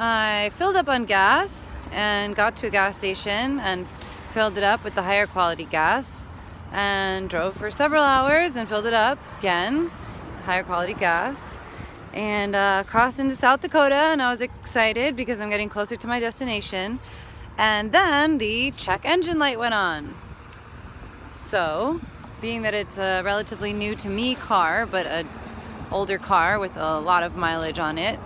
I filled up on gas and got to a gas station and filled it up with the higher quality gas and drove for several hours and filled it up again, higher quality gas, and crossed into South Dakota, and I was excited because I'm getting closer to my destination. And then the check engine light went on. So, being that it's a relatively new to me car, but an older car with a lot of mileage on it,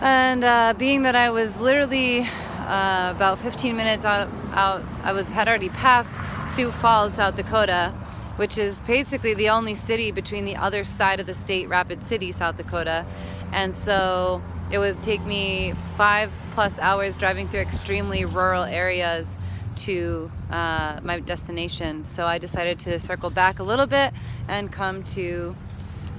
and being that I was literally about 15 minutes out, had already passed Sioux Falls, South Dakota, which is basically the only city between the other side of the state, Rapid City, South Dakota. And so it would take me 5+ hours driving through extremely rural areas to my destination. So I decided to circle back a little bit and come to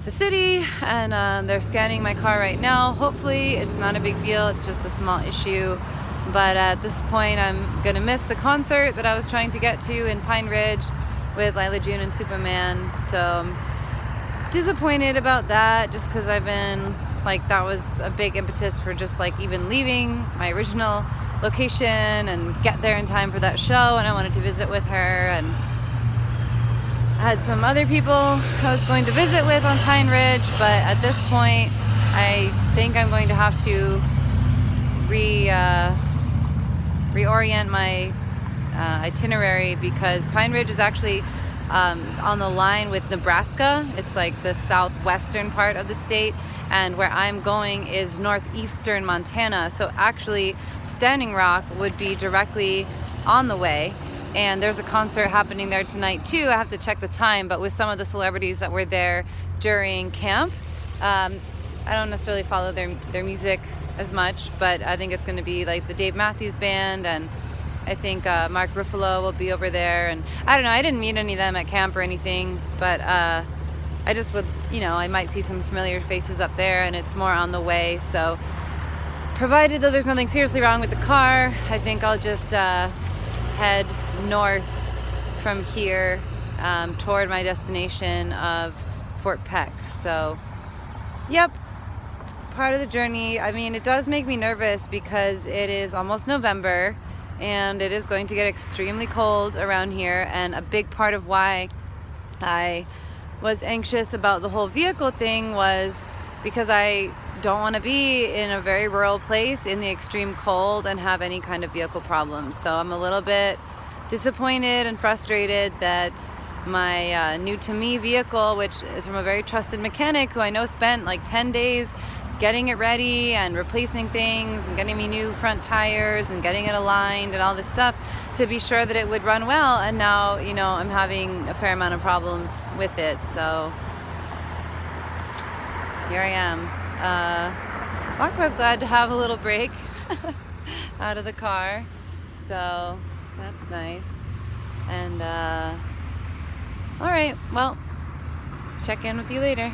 the city, and they're scanning my car right now. Hopefully it's not a big deal, it's just a small issue. But at this point I'm gonna miss the concert that I was trying to get to in Pine Ridge with Lila June and Superman. So I'm disappointed about that, just because I've been like, that was a big impetus for just like even leaving my original location and get there in time for that show, and I wanted to visit with her. And I had some other people I was going to visit with on Pine Ridge, but at this point I think I'm going to have to reorient my itinerary, because Pine Ridge is actually on the line with Nebraska. It's like the southwestern part of the state, and where I'm going is northeastern Montana. So actually Standing Rock would be directly on the way, and there's a concert happening there tonight too. I have to check the time, but with some of the celebrities that were there during camp, I don't necessarily follow their music as much, but I think it's going to be like the Dave Matthews Band, and I think Mark Ruffalo will be over there. And I don't know, I didn't meet any of them at camp or anything, but I just would, I might see some familiar faces up there, and it's more on the way. So provided that there's nothing seriously wrong with the car, I think I'll just head north from here toward my destination of Fort Peck. So yep, part of the journey. I mean, it does make me nervous because it is almost November and it is going to get extremely cold around here, and a big part of why I was anxious about the whole vehicle thing was because I don't want to be in a very rural place in the extreme cold and have any kind of vehicle problems. So I'm a little bit disappointed and frustrated that my new to me vehicle, which is from a very trusted mechanic who I know spent like 10 days getting it ready and replacing things and getting me new front tires and getting it aligned and all this stuff to be sure that it would run well, and now I'm having a fair amount of problems with it. So here I am. I was glad to have a little break out of the car, so that's nice. And all right, well, check in with you later.